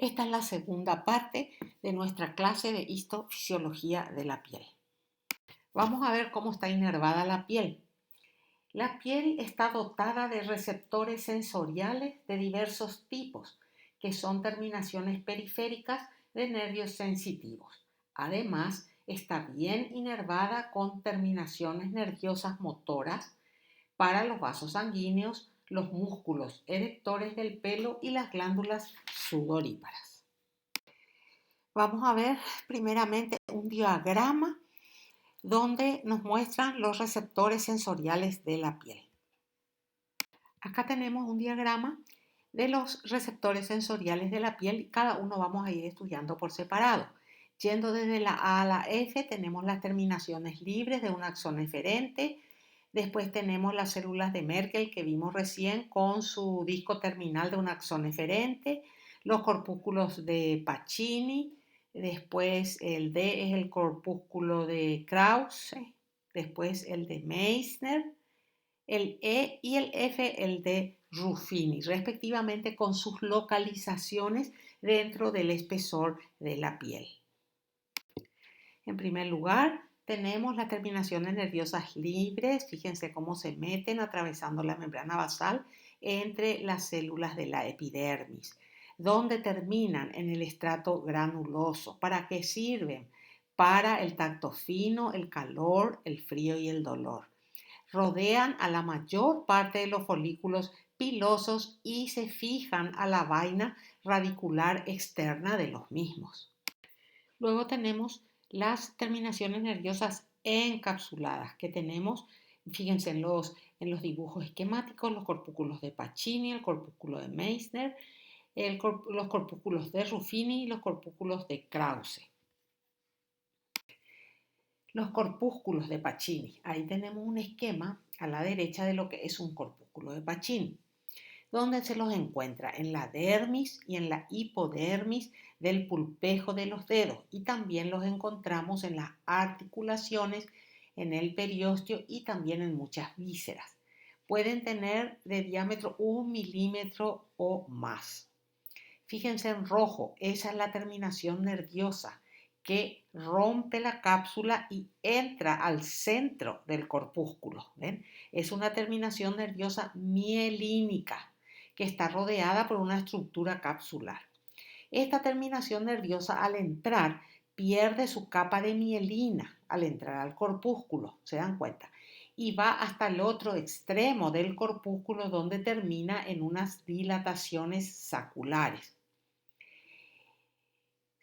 Esta es la segunda parte de nuestra clase de histofisiología de la piel. Vamos a ver cómo está inervada la piel. La piel está dotada de receptores sensoriales de diversos tipos, que son terminaciones periféricas de nervios sensitivos. Además, está bien inervada con terminaciones nerviosas motoras para los vasos sanguíneos, los músculos erectores del pelo y las glándulas sudoríparas. Vamos a ver primeramente un diagrama donde nos muestran los receptores sensoriales de la piel. Acá tenemos un diagrama de los receptores sensoriales de la piel y cada uno vamos a ir estudiando por separado. Yendo desde la A a la F tenemos las terminaciones libres de un axón eferente. Después tenemos las células de Merkel que vimos recién con su disco terminal de un axón eferente, los corpúsculos de Pacini. Después el D es el corpúsculo de Krause, después el de Meissner, el E y el F el de Ruffini, respectivamente con sus localizaciones dentro del espesor de la piel. En primer lugar, tenemos las terminaciones nerviosas libres, fíjense cómo se meten atravesando la membrana basal entre las células de la epidermis, donde terminan en el estrato granuloso. ¿Para qué sirven? Para el tacto fino, el calor, el frío y el dolor. Rodean a la mayor parte de los folículos pilosos y se fijan a la vaina radicular externa de los mismos. Luego tenemos las terminaciones nerviosas encapsuladas que tenemos, fíjense en los dibujos esquemáticos, los corpúsculos de Pacini, el corpúsculo de Meissner, los corpúsculos de Ruffini y los corpúsculos de Krause. Los corpúsculos de Pacini, ahí tenemos un esquema a la derecha de lo que es un corpúsculo de Pacini, donde se los encuentra en la dermis y en la hipodermis del pulpejo de los dedos y también los encontramos en las articulaciones, en el periósteo y también en muchas vísceras. Pueden tener de diámetro 1 milímetro o más. Fíjense en rojo, esa es la terminación nerviosa que rompe la cápsula y entra al centro del corpúsculo. ¿Ven? Es una terminación nerviosa mielínica que está rodeada por una estructura capsular. Esta terminación nerviosa al entrar pierde su capa de mielina al entrar al corpúsculo, ¿se dan cuenta? Y va hasta el otro extremo del corpúsculo donde termina en unas dilataciones saculares.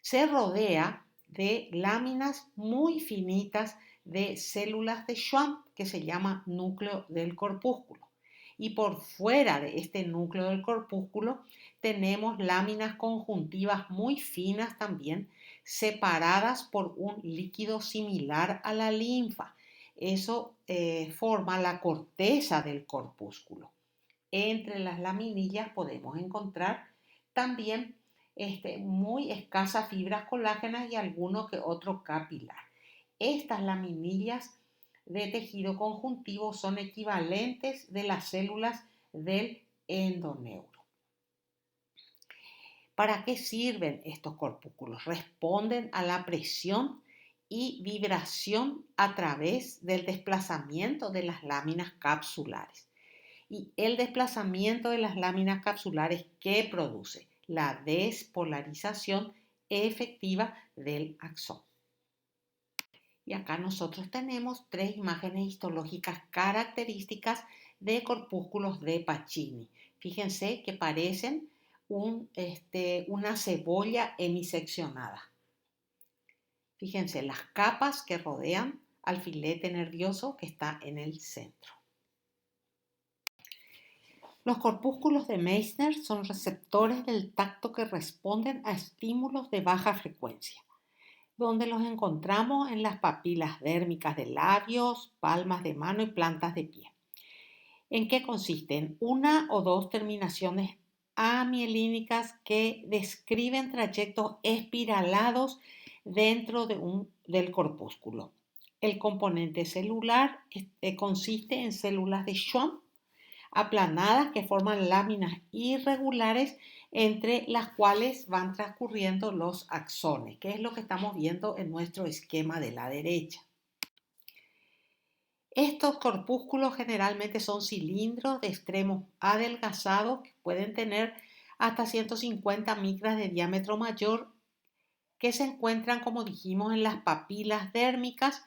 Se rodea de láminas muy finitas de células de Schwann que se llama núcleo del corpúsculo. Y por fuera de este núcleo del corpúsculo tenemos láminas conjuntivas muy finas también, separadas por un líquido similar a la linfa. Eso forma la corteza del corpúsculo. Entre las laminillas podemos encontrar también muy escasas fibras colágenas y alguno que otro capilar. Estas laminillas de tejido conjuntivo son equivalentes de las células del endoneuro. ¿Para qué sirven estos corpúsculos? Responden a la presión y vibración a través del desplazamiento de las láminas capsulares. Y el desplazamiento de las láminas capsulares que produce la despolarización efectiva del axón. Y acá nosotros tenemos tres imágenes histológicas características de corpúsculos de Pacini. Fíjense que parecen una cebolla hemiseccionada. Fíjense las capas que rodean al filete nervioso que está en el centro. Los corpúsculos de Meissner son receptores del tacto que responden a estímulos de baja frecuencia, donde los encontramos en las papilas dérmicas de labios, palmas de mano y plantas de pie. ¿En qué consisten? Una o dos terminaciones amielínicas que describen trayectos espiralados dentro del corpúsculo. El componente celular consiste en células de Schwann. aplanadas que forman láminas irregulares entre las cuales van transcurriendo los axones, que es lo que estamos viendo en nuestro esquema de la derecha. Estos corpúsculos generalmente son cilindros de extremos adelgazados que pueden tener hasta 150 micras de diámetro mayor, que se encuentran, como dijimos, en las papilas dérmicas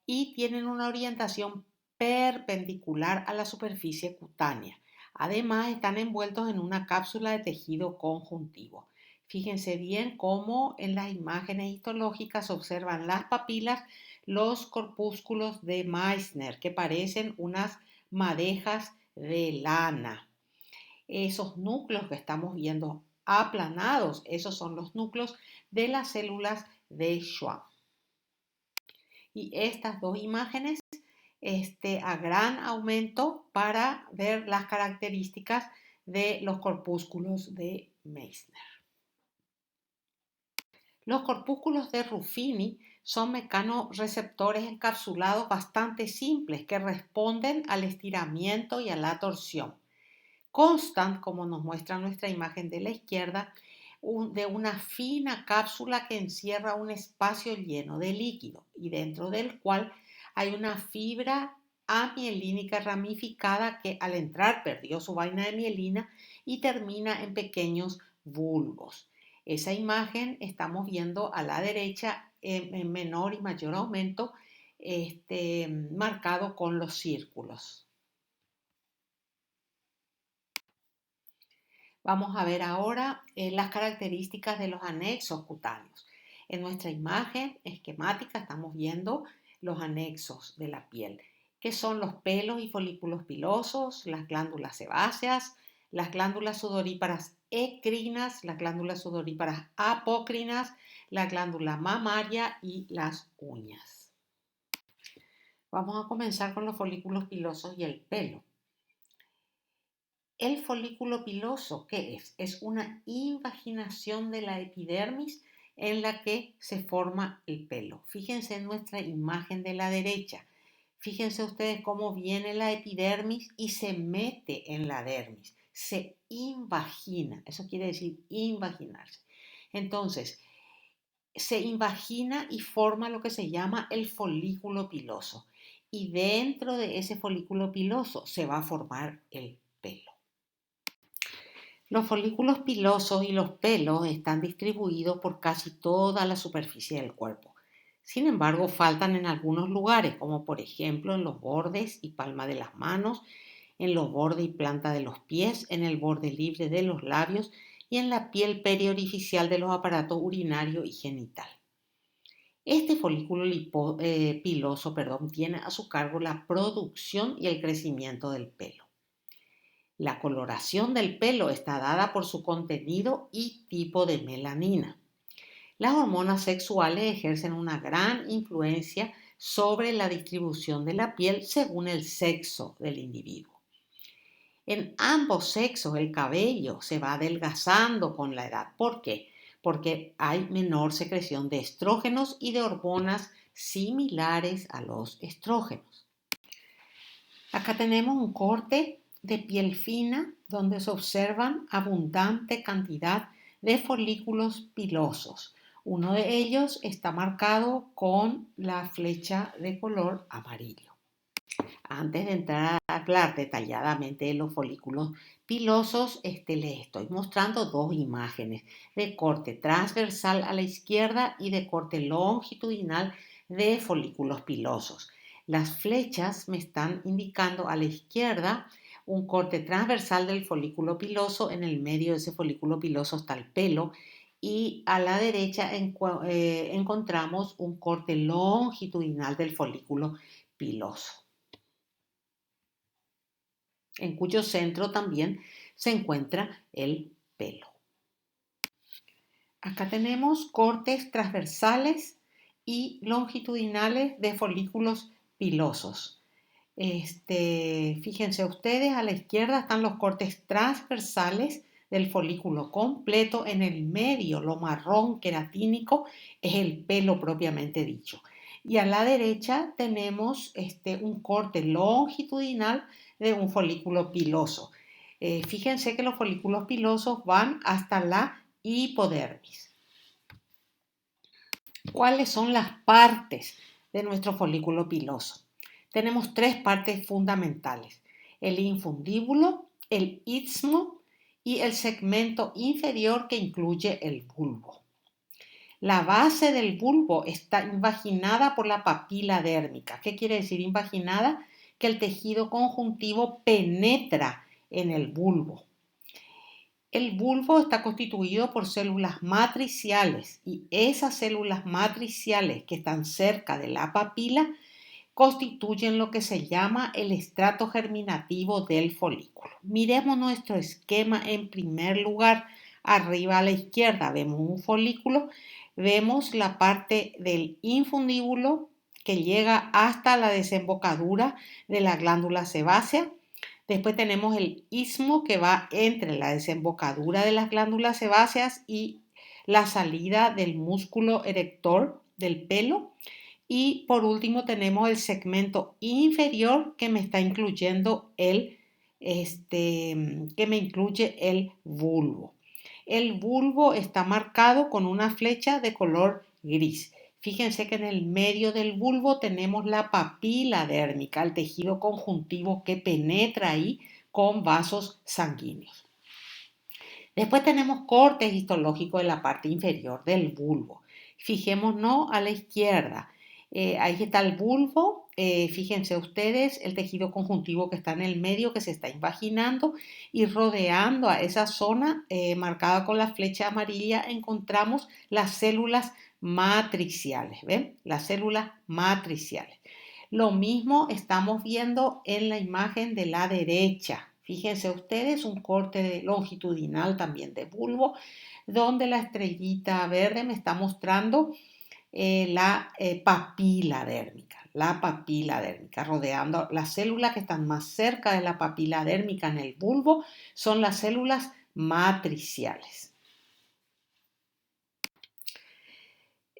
y tienen una orientación perpendicular a la superficie cutánea. Además, están envueltos en una cápsula de tejido conjuntivo. Fíjense bien cómo en las imágenes histológicas se observan las papilas, los corpúsculos de Meissner, que parecen unas madejas de lana. Esos núcleos que estamos viendo aplanados, esos son los núcleos de las células de Schwann. Y estas dos imágenes a gran aumento para ver las características de los corpúsculos de Meissner. Los corpúsculos de Ruffini son mecanorreceptores encapsulados bastante simples que responden al estiramiento y a la torsión. Constan, como nos muestra nuestra imagen de la izquierda, de una fina cápsula que encierra un espacio lleno de líquido y dentro del cual hay una fibra amielínica ramificada que al entrar perdió su vaina de mielina y termina en pequeños bulbos. Esa imagen estamos viendo a la derecha en menor y mayor aumento, marcado con los círculos. Vamos a ver ahora las características de los anexos cutáneos. En nuestra imagen esquemática estamos viendo los anexos de la piel, que son los pelos y folículos pilosos, las glándulas sebáceas, las glándulas sudoríparas ecrinas, las glándulas sudoríparas apocrinas, la glándula mamaria y las uñas. Vamos a comenzar con los folículos pilosos y el pelo. El folículo piloso, ¿qué es? Es una invaginación de la epidermis en la que se forma el pelo. Fíjense en nuestra imagen de la derecha. Fíjense ustedes cómo viene la epidermis y se mete en la dermis. Se invagina. Eso quiere decir invaginarse. Entonces, se invagina y forma lo que se llama el folículo piloso. Y dentro de ese folículo piloso se va a formar el pelo. Los folículos pilosos y los pelos están distribuidos por casi toda la superficie del cuerpo. Sin embargo, faltan en algunos lugares, como por ejemplo en los bordes y palma de las manos, en los bordes y planta de los pies, en el borde libre de los labios y en la piel periorificial de los aparatos urinario y genital. Este folículo piloso tiene a su cargo la producción y el crecimiento del pelo. La coloración del pelo está dada por su contenido y tipo de melanina. Las hormonas sexuales ejercen una gran influencia sobre la distribución de la piel según el sexo del individuo. En ambos sexos el cabello se va adelgazando con la edad. ¿Por qué? Porque hay menor secreción de estrógenos y de hormonas similares a los estrógenos. Acá tenemos un corte de piel fina donde se observan abundante cantidad de folículos pilosos. Uno de ellos está marcado con la flecha de color amarillo. Antes de entrar a hablar detalladamente de los folículos pilosos, les estoy mostrando dos imágenes de corte transversal a la izquierda y de corte longitudinal de folículos pilosos. Las flechas me están indicando a la izquierda un corte transversal del folículo piloso, en el medio de ese folículo piloso está el pelo y a la derecha encontramos un corte longitudinal del folículo piloso, en cuyo centro también se encuentra el pelo. Acá tenemos cortes transversales y longitudinales de folículos pilosos. Fíjense ustedes, a la izquierda están los cortes transversales del folículo completo, en el medio lo marrón queratínico es el pelo propiamente dicho. Y a la derecha tenemos un corte longitudinal de un folículo piloso. Fíjense que los folículos pilosos van hasta la hipodermis. ¿Cuáles son las partes de nuestro folículo piloso? Tenemos tres partes fundamentales: el infundíbulo, el istmo y el segmento inferior que incluye el bulbo. La base del bulbo está invaginada por la papila dérmica. ¿Qué quiere decir invaginada? Que el tejido conjuntivo penetra en el bulbo. El bulbo está constituido por células matriciales y esas células matriciales que están cerca de la papila constituyen lo que se llama el estrato germinativo del folículo. Miremos nuestro esquema en primer lugar. Arriba a la izquierda vemos un folículo, vemos la parte del infundíbulo que llega hasta la desembocadura de la glándula sebácea. Después tenemos el istmo que va entre la desembocadura de las glándulas sebáceas y la salida del músculo erector del pelo. Y por último tenemos el segmento inferior que me está incluyendo que me incluye el bulbo. El bulbo está marcado con una flecha de color gris. Fíjense que en el medio del bulbo tenemos la papila dérmica, el tejido conjuntivo que penetra ahí con vasos sanguíneos. Después tenemos corte histológico de la parte inferior del bulbo. Fijémonos a la izquierda. Ahí está el bulbo. Fíjense ustedes el tejido conjuntivo que está en el medio, que se está invaginando, y rodeando a esa zona marcada con la flecha amarilla encontramos las células matriciales. ¿Ven? Las células matriciales. Lo mismo estamos viendo en la imagen de la derecha. Fíjense ustedes un corte longitudinal también de bulbo, donde la estrellita verde me está mostrando la papila dérmica. La papila dérmica, rodeando las células que están más cerca de la papila dérmica en el bulbo, son las células matriciales.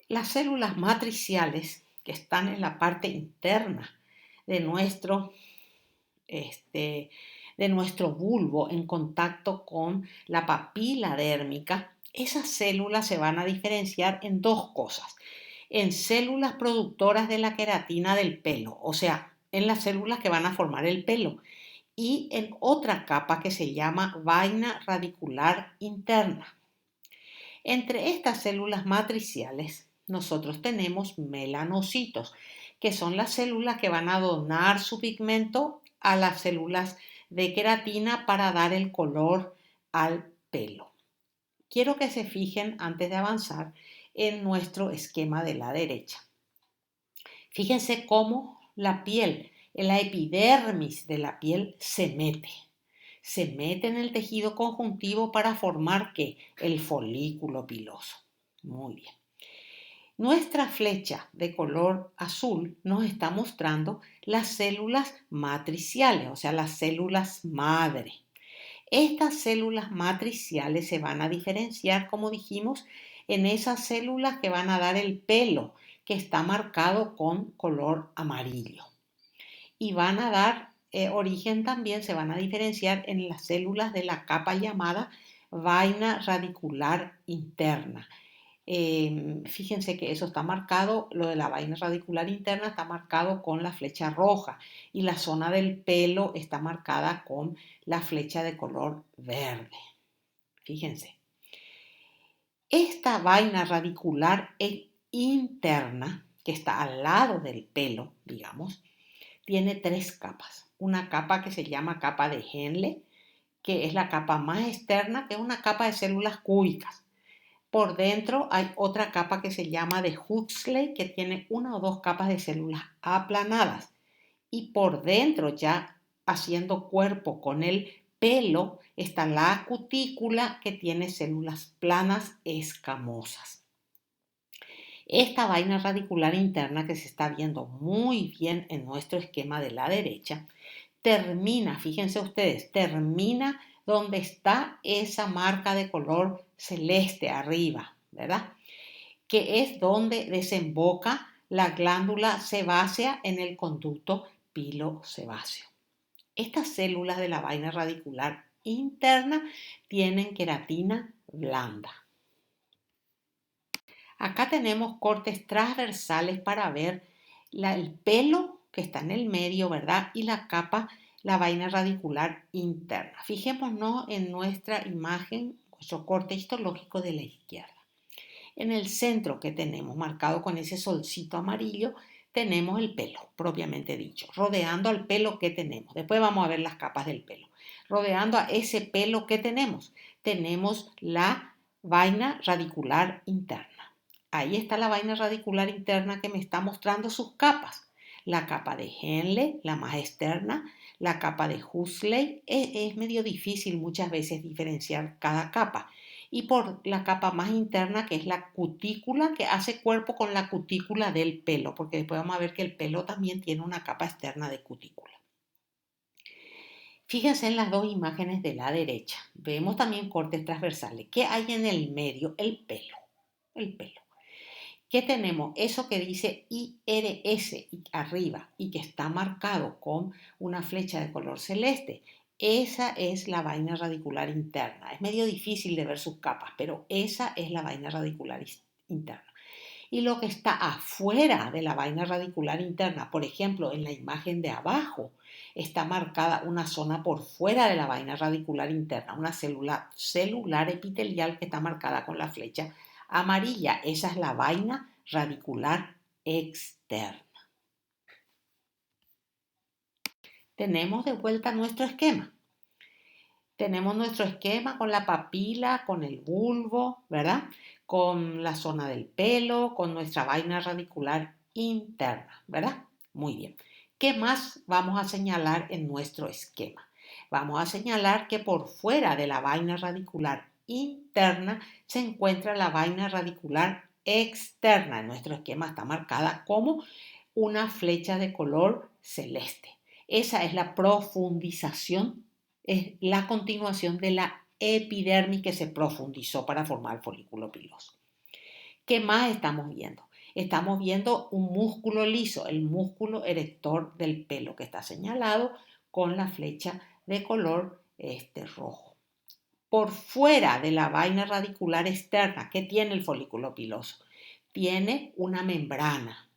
Las células matriciales que están en la parte interna de nuestro bulbo en contacto con la papila dérmica, esas células se van a diferenciar en dos cosas: en células productoras de la queratina del pelo, o sea, en las células que van a formar el pelo, y en otra capa que se llama vaina radicular interna. Entre estas células matriciales, nosotros tenemos melanocitos, que son las células que van a donar su pigmento a las células de queratina para dar el color al pelo. Quiero que se fijen, antes de avanzar, en nuestro esquema de la derecha. Fíjense cómo la piel, la epidermis de la piel se mete. Se mete en el tejido conjuntivo para formar ¿qué? El folículo piloso. Muy bien. Nuestra flecha de color azul nos está mostrando las células matriciales, o sea, las células madre. Estas células matriciales se van a diferenciar, como dijimos, en esas células que van a dar el pelo, que está marcado con color amarillo. Y van a dar origen también, se van a diferenciar en las células de la capa llamada vaina radicular interna. Fíjense que eso está marcado, lo de la vaina radicular interna está marcado con la flecha roja y la zona del pelo está marcada con la flecha de color verde. Fíjense. Esta vaina radicular interna, que está al lado del pelo, digamos, tiene tres capas. Una capa que se llama capa de Henle, que es la capa más externa, que es una capa de células cúbicas. Por dentro hay otra capa que se llama de Huxley, que tiene una o dos capas de células aplanadas. Y por dentro, ya haciendo cuerpo con el pelo, está la cutícula, que tiene células planas escamosas. Esta vaina radicular interna, que se está viendo muy bien en nuestro esquema de la derecha, termina, fíjense ustedes, termina donde está esa marca de color celeste arriba, ¿verdad? Que es donde desemboca la glándula sebácea en el conducto pilosebáceo. Estas células de la vaina radicular interna tienen queratina blanda. Acá tenemos cortes transversales para ver el pelo que está en el medio, ¿verdad? Y la capa, la vaina radicular interna. Fijémonos en nuestra imagen, nuestro corte histológico de la izquierda. En el centro que tenemos, marcado con ese solcito amarillo, tenemos el pelo, propiamente dicho. Rodeando al pelo que tenemos. Después vamos a ver las capas del pelo. Rodeando a ese pelo que tenemos la vaina radicular interna. Ahí está la vaina radicular interna que me está mostrando sus capas. La capa de Henle, la más externa, la capa de Huxley. Es medio difícil muchas veces diferenciar cada capa. Y por la capa más interna, que es la cutícula, que hace cuerpo con la cutícula del pelo, porque después vamos a ver que el pelo también tiene una capa externa de cutícula. Fíjense en las dos imágenes de la derecha. Vemos también cortes transversales. ¿Qué hay en el medio? El pelo. El pelo. ¿Qué tenemos? Eso que dice IRS arriba y que está marcado con una flecha de color celeste. Esa es la vaina radicular interna. Es medio difícil de ver sus capas, pero esa es la vaina radicular interna. Y lo que está afuera de la vaina radicular interna, por ejemplo, en la imagen de abajo, está marcada una zona por fuera de la vaina radicular interna, una célula celular epitelial que está marcada con la flecha amarilla. Esa es la vaina radicular externa. Tenemos de vuelta nuestro esquema. Tenemos nuestro esquema con la papila, con el bulbo, ¿verdad? Con la zona del pelo, con nuestra vaina radicular interna, ¿verdad? Muy bien. ¿Qué más vamos a señalar en nuestro esquema? Vamos a señalar que por fuera de la vaina radicular interna se encuentra la vaina radicular externa. En nuestro esquema está marcada como una flecha de color celeste. Esa es la profundización, es la continuación de la epidermis que se profundizó para formar el folículo piloso. ¿Qué más estamos viendo? Estamos viendo un músculo liso, el músculo erector del pelo, que está señalado con la flecha de color rojo. Por fuera de la vaina radicular externa, ¿qué tiene el folículo piloso? Tiene una membrana,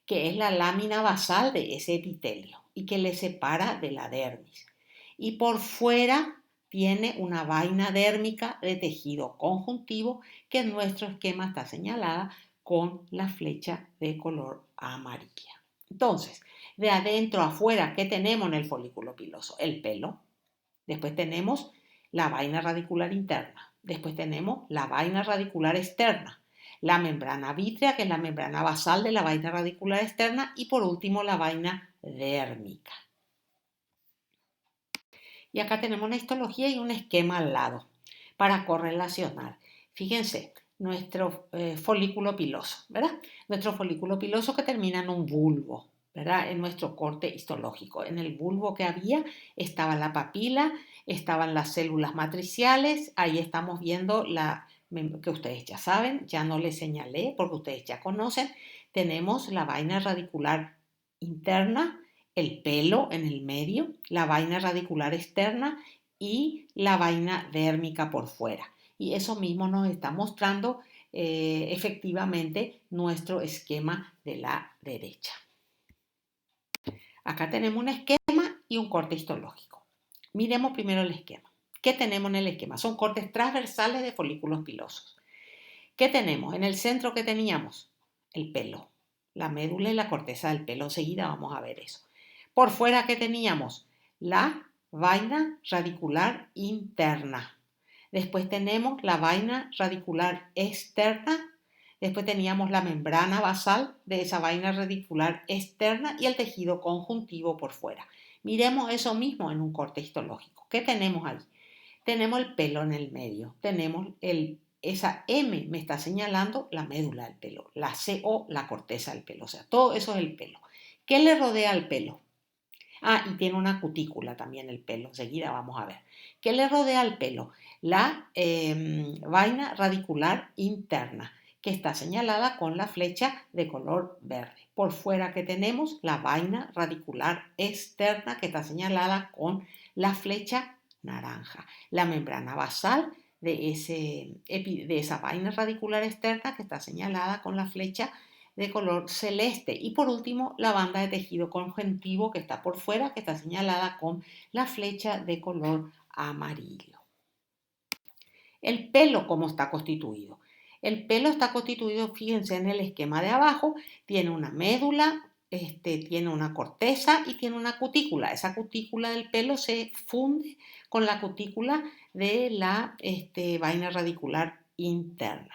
que es la lámina basal de ese epitelio y que le separa de la dermis. Y por fuera tiene una vaina dérmica de tejido conjuntivo que en nuestro esquema está señalada con la flecha de color amarilla. Entonces, de adentro a afuera, ¿qué tenemos en el folículo piloso? El pelo. Después tenemos la vaina radicular interna. Después tenemos la vaina radicular externa. La membrana vítrea, que es la membrana basal de la vaina radicular externa. Y por último, la vaina dérmica. Y acá tenemos una histología y un esquema al lado para correlacionar. Fíjense, nuestro folículo piloso, ¿verdad? Nuestro folículo piloso que termina en un bulbo, ¿verdad? En nuestro corte histológico. En el bulbo que había estaba la papila, estaban las células matriciales, ahí estamos viendo que ustedes ya saben, ya no les señalé porque ustedes ya conocen. Tenemos la vaina radicular interna, el pelo en el medio, la vaina radicular externa y la vaina dérmica por fuera. Y eso mismo nos está mostrando efectivamente nuestro esquema de la derecha. Acá tenemos un esquema y un corte histológico. Miremos primero el esquema. ¿Qué tenemos en el esquema? Son cortes transversales de folículos pilosos. ¿Qué tenemos? En el centro, ¿qué teníamos? El pelo, la médula y la corteza del pelo. Enseguida vamos a ver eso. Por fuera, ¿qué teníamos? La vaina radicular interna. Después tenemos la vaina radicular externa. Después teníamos la membrana basal de esa vaina radicular externa y el tejido conjuntivo por fuera. Miremos eso mismo en un corte histológico. ¿Qué tenemos ahí? Tenemos el pelo en el medio. Tenemos esa M me está señalando la médula del pelo. La CO, la corteza del pelo. O sea, todo eso es el pelo. ¿Qué le rodea al pelo? Ah, y tiene una cutícula también el pelo. Enseguida vamos a ver. ¿Qué le rodea al pelo? La vaina radicular interna, que está señalada con la flecha de color verde. Por fuera que tenemos la vaina radicular externa que está señalada con la flecha naranja. La membrana basal de esa vaina radicular externa que está señalada con la flecha de color celeste. Y por último, la banda de tejido conjuntivo que está por fuera, que está señalada con la flecha de color amarillo. El pelo, ¿cómo está constituido? El pelo está constituido, fíjense en el esquema de abajo, tiene una médula, tiene una corteza y tiene una cutícula. Esa cutícula del pelo se funde con la cutícula de la vaina radicular interna.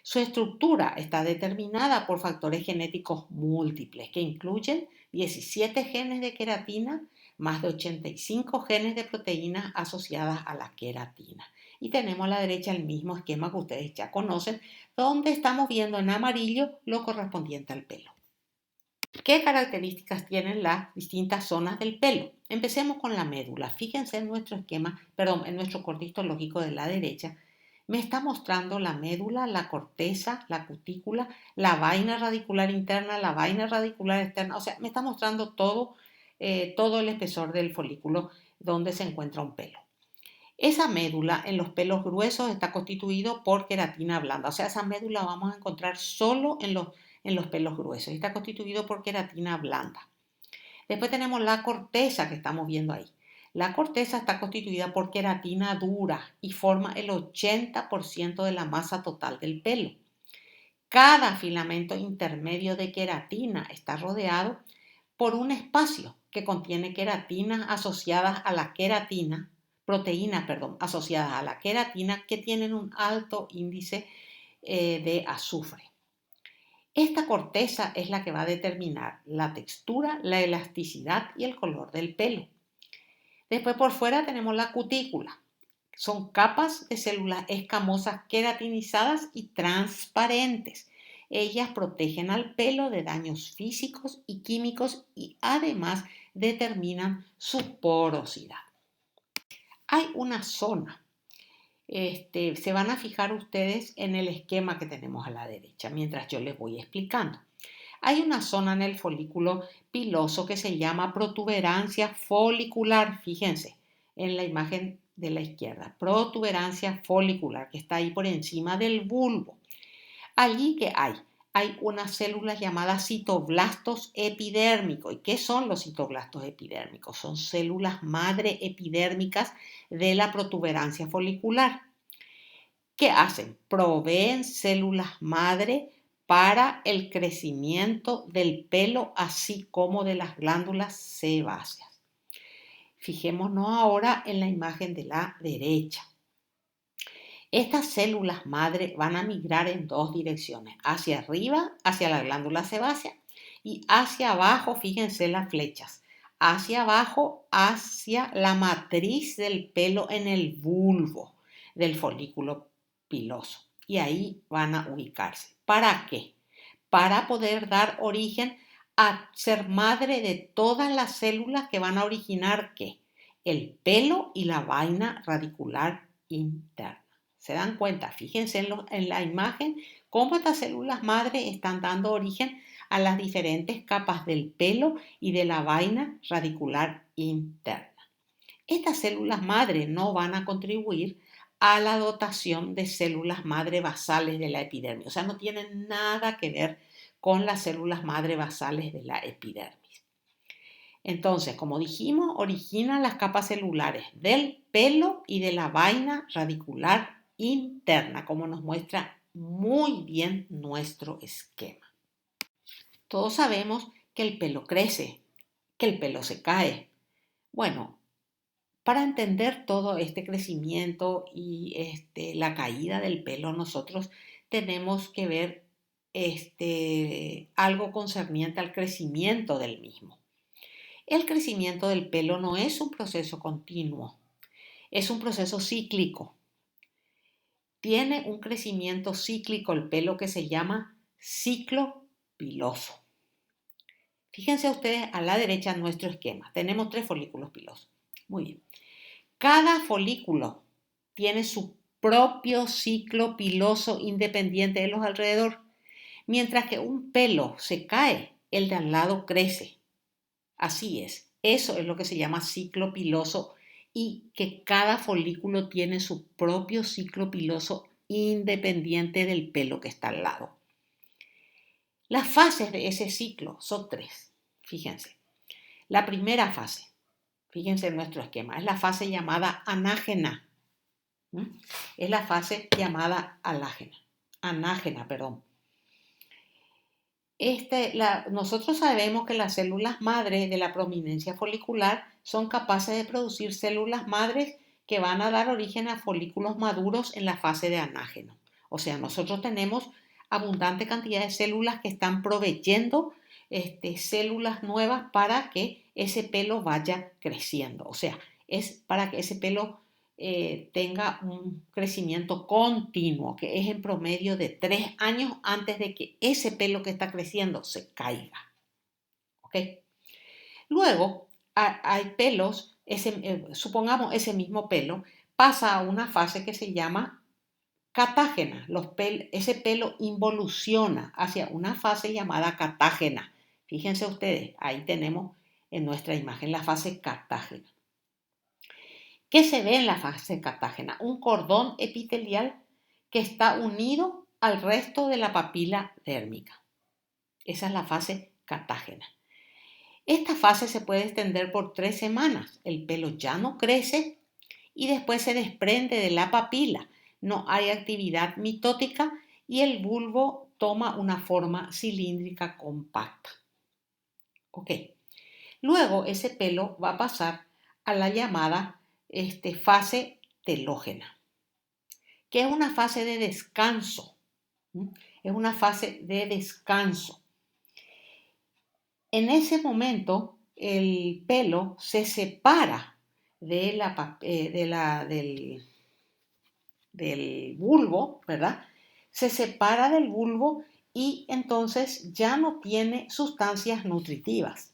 Su estructura está determinada por factores genéticos múltiples que incluyen 17 genes de queratina, más de 85 genes de proteínas asociadas a la queratina. Y tenemos a la derecha el mismo esquema que ustedes ya conocen, donde estamos viendo en amarillo lo correspondiente al pelo. ¿Qué características tienen las distintas zonas del pelo? Empecemos con la médula. Fíjense en nuestro esquema, en nuestro corte histológico de la derecha. Me está mostrando la médula, la corteza, la cutícula, la vaina radicular interna, la vaina radicular externa. O sea, me está mostrando todo el espesor del folículo donde se encuentra un pelo. Esa médula en los pelos gruesos está constituido por queratina blanda. O sea, esa médula vamos a encontrar solo en los pelos gruesos. Está constituido por queratina blanda. Después tenemos la corteza que estamos viendo ahí. La corteza está constituida por queratina dura y forma el 80% de la masa total del pelo. Cada filamento intermedio de queratina está rodeado por un espacio que contiene queratinas asociadas a la queratina, proteínas asociadas a la queratina que tienen un alto índice de azufre. Esta corteza es la que va a determinar la textura, la elasticidad y el color del pelo. Después por fuera tenemos la cutícula. Son capas de células escamosas queratinizadas y transparentes. Ellas protegen al pelo de daños físicos y químicos y además determinan su porosidad. Hay una zona. Se van a fijar ustedes en el esquema que tenemos a la derecha mientras yo les voy explicando. Hay una zona en el folículo piloso que se llama protuberancia folicular. Fíjense en la imagen de la izquierda. Protuberancia folicular que está ahí por encima del bulbo. Allí que hay unas células llamadas citoblastos epidérmicos. ¿Y qué son los citoblastos epidérmicos? Son células madre epidérmicas de la protuberancia folicular. ¿Qué hacen? Proveen células madre para el crecimiento del pelo, así como de las glándulas sebáceas. Fijémonos ahora en la imagen de la derecha. Estas células madre van a migrar en dos direcciones, hacia arriba, hacia la glándula sebácea, y hacia abajo, fíjense las flechas, hacia abajo, hacia la matriz del pelo en el bulbo del folículo piloso. Y ahí van a ubicarse. ¿Para qué? Para poder dar origen a ser madre de todas las células que van a originar ¿qué? El pelo y la vaina radicular interna. ¿Se dan cuenta? Fíjense en la imagen cómo estas células madre están dando origen a las diferentes capas del pelo y de la vaina radicular interna. Estas células madre no van a contribuir a la dotación de células madre basales de la epidermis. O sea, no tienen nada que ver con las células madre basales de la epidermis. Entonces, como dijimos, originan las capas celulares del pelo y de la vaina radicular interna, como nos muestra muy bien nuestro esquema. Todos sabemos que el pelo crece, que el pelo se cae. Bueno, para entender todo este crecimiento y la caída del pelo, nosotros tenemos que ver algo concerniente al crecimiento del mismo. El crecimiento del pelo no es un proceso continuo, es un proceso cíclico. Tiene un crecimiento cíclico el pelo que se llama ciclo piloso. Fíjense ustedes a la derecha en nuestro esquema. Tenemos 3 folículos pilosos. Muy bien. Cada folículo tiene su propio ciclo piloso independiente de los alrededor. Mientras que un pelo se cae, el de al lado crece. Así es. Eso es lo que se llama ciclo piloso y que cada folículo tiene su propio ciclo piloso independiente del pelo que está al lado. Las fases de ese ciclo son tres. Fíjense. La primera fase, fíjense en nuestro esquema, es la fase llamada anágena. Es la fase llamada anágena, perdón. Nosotros sabemos que las células madre de la prominencia folicular son capaces de producir células madres que van a dar origen a folículos maduros en la fase de anágeno. O sea, nosotros tenemos abundante cantidad de células que están proveyendo células nuevas para que ese pelo vaya creciendo. O sea, es para que ese pelo tenga un crecimiento continuo, que es en promedio de 3 años antes de que ese pelo que está creciendo se caiga. ¿Okay? Luego, hay pelos, supongamos ese mismo pelo pasa a una fase que se llama catágena. Ese pelo involuciona hacia una fase llamada catágena. Fíjense ustedes, ahí tenemos en nuestra imagen la fase catágena. ¿Qué se ve en la fase catágena? Un cordón epitelial que está unido al resto de la papila dérmica. Esa es la fase catágena. Esta fase se puede extender por 3 semanas. El pelo ya no crece y después se desprende de la papila. No hay actividad mitótica y el bulbo toma una forma cilíndrica compacta. Ok. Luego ese pelo va a pasar a la llamada fase telógena, que es una fase de descanso. Es una fase de descanso. En ese momento, el pelo se separa del bulbo, ¿verdad? Se separa del bulbo y entonces ya no tiene sustancias nutritivas.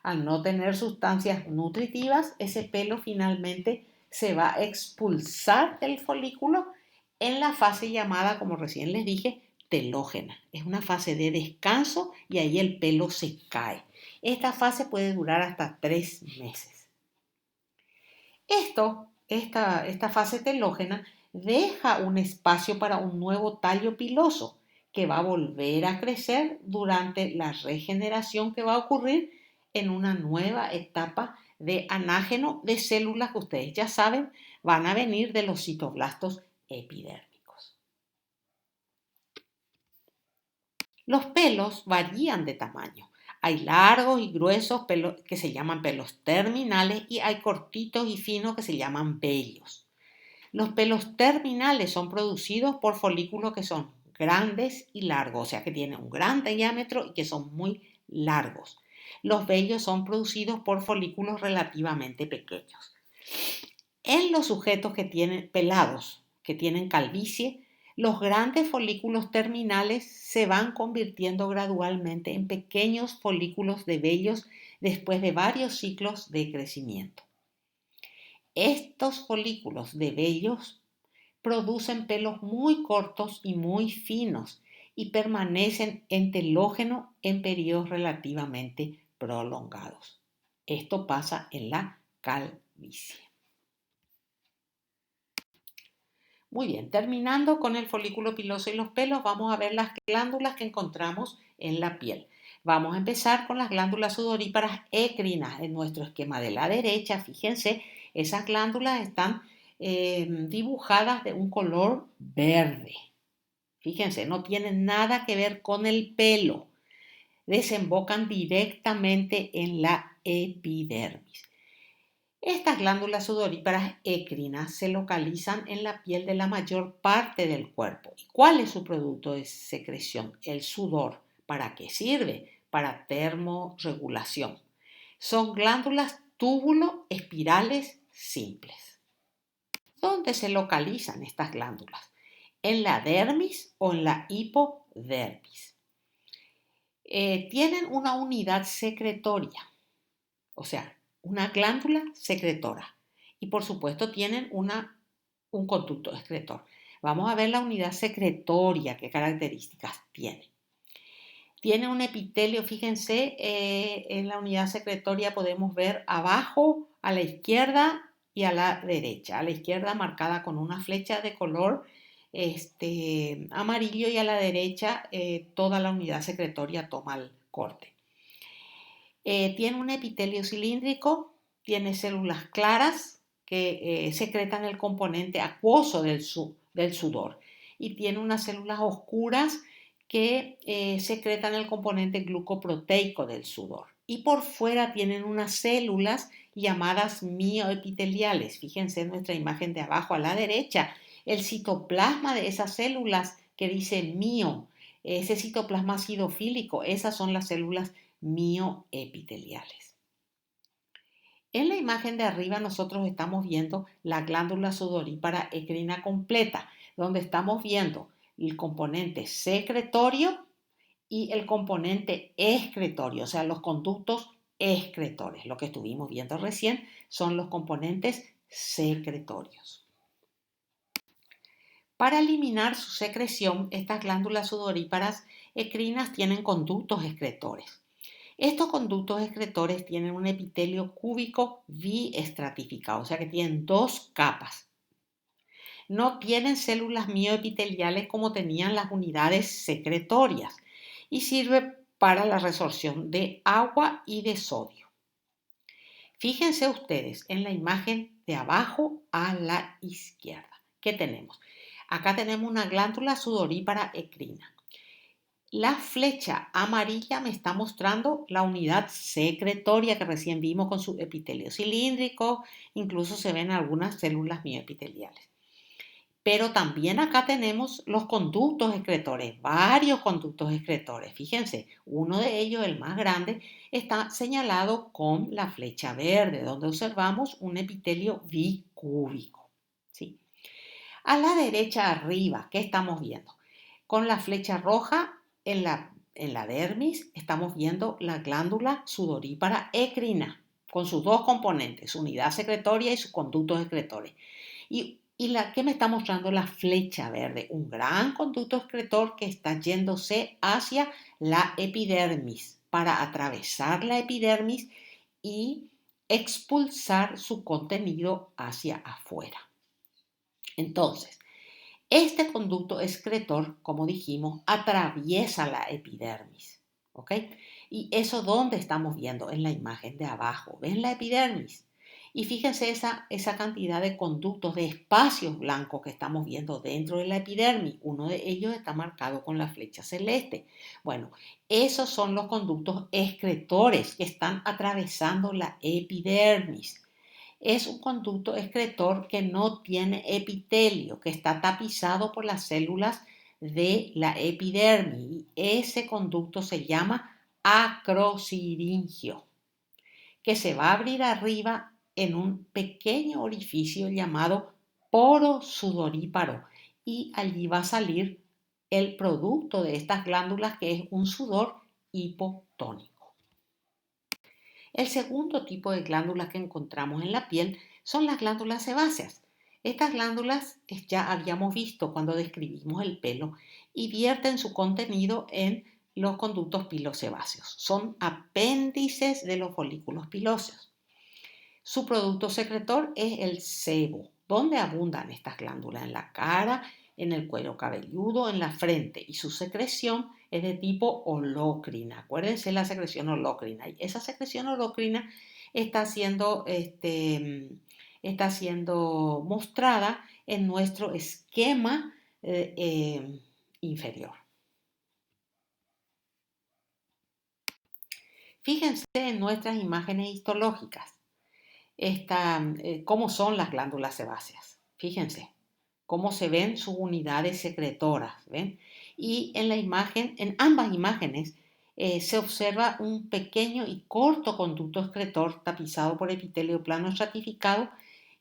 Al no tener sustancias nutritivas, ese pelo finalmente se va a expulsar del folículo en la fase llamada, como recién les dije, telógena. Es una fase de descanso y ahí el pelo se cae. Esta fase puede durar hasta 3 meses. Esta fase telógena deja un espacio para un nuevo tallo piloso que va a volver a crecer durante la regeneración que va a ocurrir en una nueva etapa de anágeno de células que ustedes ya saben van a venir de los citoblastos epidérmicos. Los pelos varían de tamaño. Hay largos y gruesos pelos que se llaman pelos terminales y hay cortitos y finos que se llaman vellos. Los pelos terminales son producidos por folículos que son grandes y largos, o sea que tienen un gran diámetro y que son muy largos. Los vellos son producidos por folículos relativamente pequeños. En los sujetos que tienen pelados, que tienen calvicie, los grandes folículos terminales se van convirtiendo gradualmente en pequeños folículos de vellos después de varios ciclos de crecimiento. Estos folículos de vellos producen pelos muy cortos y muy finos y permanecen en telógeno en periodos relativamente prolongados. Esto pasa en la calvicie. Muy bien, terminando con el folículo piloso y los pelos, vamos a ver las glándulas que encontramos en la piel. Vamos a empezar con las glándulas sudoríparas écrinas en nuestro esquema de la derecha. Fíjense, esas glándulas están dibujadas de un color verde. Fíjense, no tienen nada que ver con el pelo. Desembocan directamente en la epidermis. Estas glándulas sudoríparas écrinas se localizan en la piel de la mayor parte del cuerpo. ¿Cuál es su producto de secreción? El sudor. ¿Para qué sirve? Para termorregulación. Son glándulas túbulo espirales simples. ¿Dónde se localizan estas glándulas? ¿En la dermis o en la hipodermis? Tienen una unidad secretoria, o sea, una glándula secretora. Y por supuesto tienen una un conducto excretor. Vamos a ver la unidad secretoria, qué características tiene. Tiene un epitelio, fíjense, en la unidad secretoria podemos ver abajo, a la izquierda y a la derecha. A la izquierda marcada con una flecha de color amarillo y a la derecha toda la unidad secretoria toma el corte. Tiene un epitelio cilíndrico, tiene células claras que secretan el componente acuoso del sudor y tiene unas células oscuras que secretan el componente glucoproteico del sudor. Y por fuera tienen unas células llamadas mioepiteliales. Fíjense en nuestra imagen de abajo a la derecha, el citoplasma de esas células que dice mio, ese citoplasma acidofílico, esas son las células mioepiteliales. En la imagen de arriba nosotros estamos viendo la glándula sudorípara ecrina completa, donde estamos viendo el componente secretorio y el componente excretorio, o sea, los conductos excretores. Lo que estuvimos viendo recién son los componentes secretorios. Para eliminar su secreción, estas glándulas sudoríparas ecrinas tienen conductos excretores. Estos conductos excretores tienen un epitelio cúbico biestratificado, o sea que tienen dos capas. No tienen células mioepiteliales como tenían las unidades secretorias y sirve para la resorción de agua y de sodio. Fíjense ustedes en la imagen de abajo a la izquierda. ¿Qué tenemos? Acá tenemos una glándula sudorípara ecrina. La flecha amarilla me está mostrando la unidad secretoria que recién vimos con su epitelio cilíndrico, incluso se ven algunas células mioepiteliales. Pero también acá tenemos los conductos excretores, varios conductos excretores. Fíjense, uno de ellos, el más grande, está señalado con la flecha verde, donde observamos un epitelio bicúbico. ¿Sí? A la derecha arriba, ¿qué estamos viendo? Con la flecha roja en la dermis estamos viendo la glándula sudorípara ecrina, con sus dos componentes, su unidad secretoria y sus conductos excretores. Y la que me está mostrando la flecha verde, un gran conducto excretor que está yéndose hacia la epidermis para atravesar la epidermis y expulsar su contenido hacia afuera. Entonces, este conducto excretor, como dijimos, atraviesa la epidermis. ¿Ok? ¿Y eso dónde estamos viendo? En la imagen de abajo. ¿Ven la epidermis? Y fíjense esa cantidad de conductos, de espacios blancos que estamos viendo dentro de la epidermis. Uno de ellos está marcado con la flecha celeste. Bueno, esos son los conductos excretores que están atravesando la epidermis. Es un conducto excretor que no tiene epitelio, que está tapizado por las células de la epidermis. Y ese conducto se llama acrosiringio, que se va a abrir arriba en un pequeño orificio llamado poro sudoríparo y allí va a salir el producto de estas glándulas, que es un sudor hipotónico. El segundo tipo de glándulas que encontramos en la piel son las glándulas sebáceas. Estas glándulas ya habíamos visto cuando describimos el pelo y vierten su contenido en los conductos pilosebáceos. Son apéndices de los folículos pilóseos. Su producto secretor es el sebo. ¿Dónde abundan estas glándulas? En la cara, en el cuero cabelludo, en la frente, y su secreción es de tipo holócrina. Acuérdense la secreción holócrina. Y esa secreción holócrina está siendo mostrada en nuestro esquema inferior. Fíjense en nuestras imágenes histológicas cómo son las glándulas sebáceas. Fíjense cómo se ven sus unidades secretoras, ¿ven? Y en la imagen, en ambas imágenes, se observa un pequeño y corto conducto excretor tapizado por epitelio plano estratificado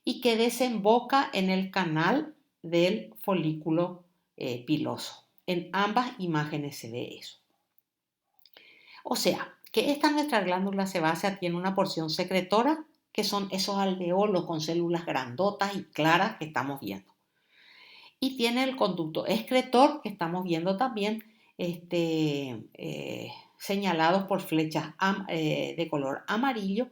y que desemboca en el canal del folículo piloso. En ambas imágenes se ve eso. O sea, que esta nuestra glándula sebácea tiene una porción secretora, que son esos alveolos con células grandotas y claras que estamos viendo. y tiene el conducto excretor que estamos viendo también señalados por flechas de color amarillo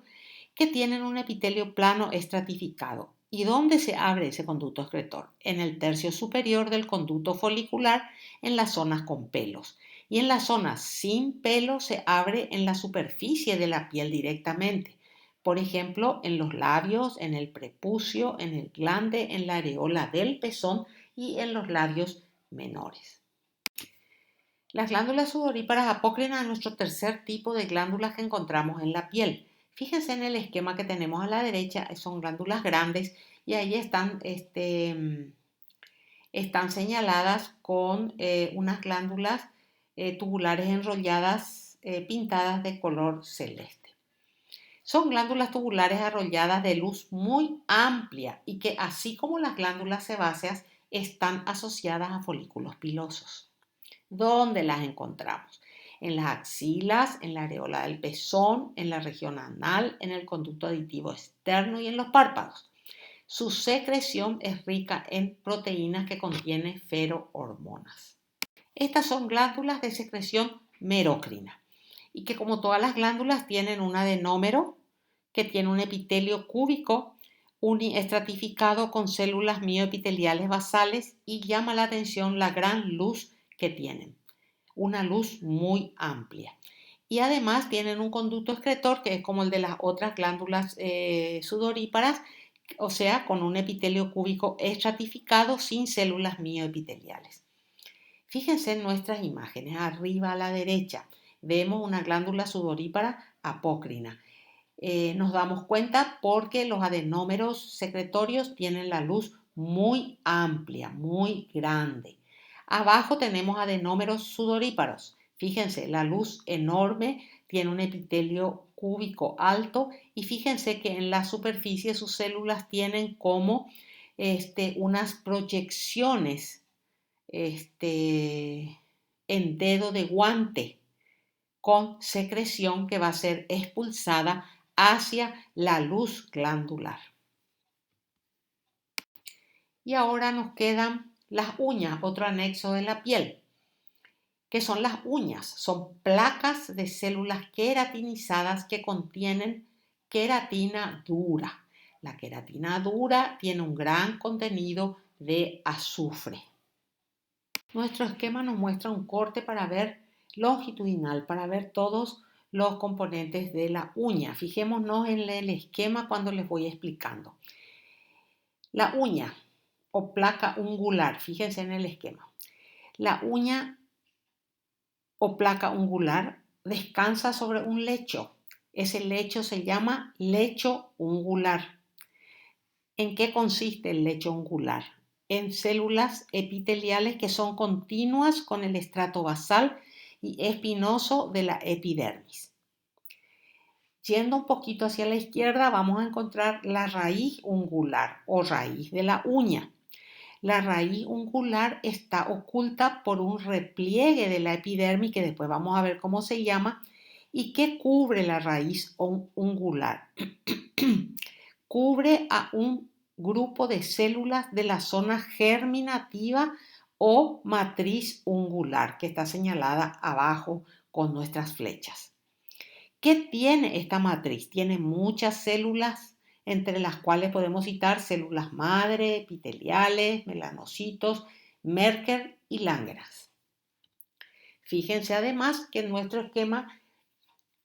que tienen un epitelio plano estratificado. ¿Y dónde se abre ese conducto excretor? En el tercio superior del conducto folicular, en las zonas con pelos. Y en las zonas sin pelo se abre en la superficie de la piel directamente. Por ejemplo, en los labios, en el prepucio, en el glande, en la areola del pezón y en los labios menores. Las glándulas sudoríparas apócrinas es nuestro tercer tipo de glándulas que encontramos en la piel. Fíjense en el esquema que tenemos a la derecha, son glándulas grandes y ahí están señaladas con unas glándulas tubulares enrolladas pintadas de color celeste. Son glándulas tubulares arrolladas de luz muy amplia y que, así como las glándulas sebáceas, están asociadas a folículos pilosos. ¿Dónde las encontramos? En las axilas, en la areola del pezón, en la región anal, en el conducto auditivo externo y en los párpados. Su secreción es rica en proteínas que contienen ferohormonas. Estas son glándulas de secreción merocrina y que, como todas las glándulas, tienen un adenómero que tiene un epitelio cúbico estratificado con células mioepiteliales basales y llama la atención la gran luz que tienen, una luz muy amplia. Y además tienen un conducto excretor que es como el de las otras glándulas sudoríparas, o sea, con un epitelio cúbico estratificado sin células mioepiteliales. Fíjense en nuestras imágenes, arriba a la derecha vemos una glándula sudorípara apócrina. Nos damos cuenta porque los adenómeros secretorios tienen la luz muy amplia, muy grande. Abajo tenemos adenómeros sudoríparos. Fíjense, la luz enorme, tiene un epitelio cúbico alto y fíjense que en la superficie sus células tienen como unas proyecciones en dedo de guante con secreción que va a ser expulsada hacia la luz glandular. Y ahora nos quedan las uñas, otro anexo de la piel. ¿Qué son las uñas? Son placas de células queratinizadas que contienen queratina dura. La queratina dura tiene un gran contenido de azufre. Nuestro esquema nos muestra un corte para ver longitudinal, para ver todos los componentes de la uña. Fijémonos en el esquema cuando les voy explicando. La uña o placa ungular, fíjense en el esquema. La uña o placa ungular descansa sobre un lecho. Ese lecho se llama lecho ungular. ¿En qué consiste el lecho ungular? En células epiteliales que son continuas con el estrato basal y espinoso de la epidermis. Yendo un poquito hacia la izquierda vamos a encontrar la raíz ungular o raíz de la uña. La raíz ungular está oculta por un repliegue de la epidermis que después vamos a ver cómo se llama y que cubre la raíz ungular. Cubre a un grupo de células de la zona germinativa o matriz ungular que está señalada abajo con nuestras flechas. ¿Qué tiene esta matriz? Tiene muchas células, entre las cuales podemos citar células madre, epiteliales, melanocitos, Merkel y Langerhans. Fíjense además que en nuestro esquema,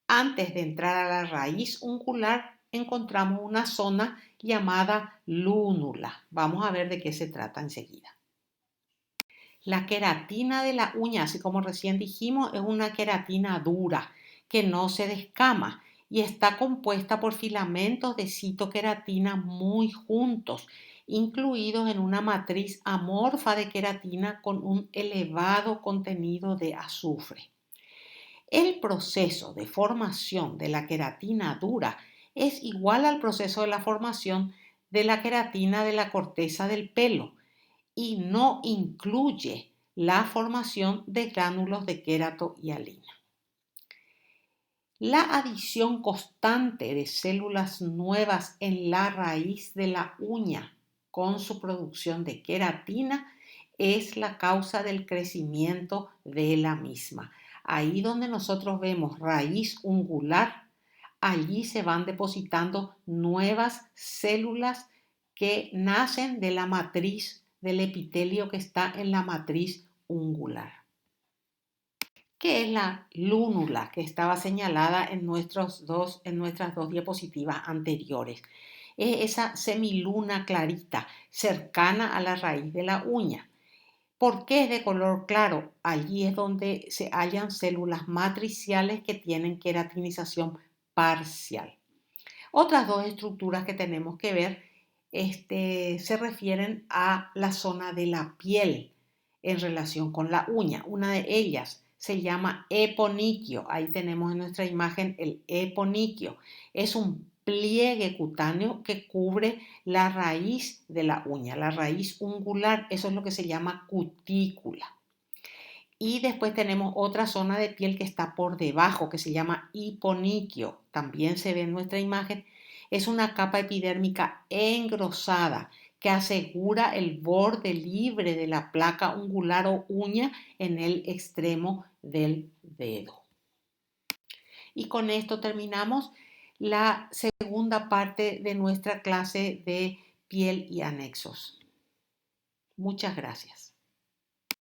antes de entrar a la raíz ungular, encontramos una zona llamada lúnula. Vamos a ver de qué se trata enseguida. La queratina de la uña, así como recién dijimos, es una queratina dura que no se descama y está compuesta por filamentos de citoqueratina muy juntos, incluidos en una matriz amorfa de queratina con un elevado contenido de azufre. El proceso de formación de la queratina dura es igual al proceso de la formación de la queratina de la corteza del pelo y no incluye la formación de gránulos de querato y hialina. La adición constante de células nuevas en la raíz de la uña con su producción de queratina es la causa del crecimiento de la misma. Ahí donde nosotros vemos raíz ungular, allí se van depositando nuevas células que nacen de la matriz del epitelio que está en la matriz ungular. ¿Qué es la lúnula que estaba señalada en nuestras dos diapositivas anteriores? Es esa semiluna clarita, cercana a la raíz de la uña. ¿Por qué es de color claro? Allí es donde se hallan células matriciales que tienen queratinización parcial. Otras dos estructuras que tenemos que ver se refieren a la zona de la piel en relación con la uña. Una de ellas se llama eponiquio. Ahí tenemos en nuestra imagen el eponiquio. Es un pliegue cutáneo que cubre la raíz de la uña, la raíz ungular. Eso es lo que se llama cutícula. Y después tenemos otra zona de piel que está por debajo, que se llama hiponiquio. También se ve en nuestra imagen. Es una capa epidérmica engrosada que asegura el borde libre de la placa ungular o uña en el extremo del dedo. Y con esto terminamos la segunda parte de nuestra clase de piel y anexos. Muchas gracias.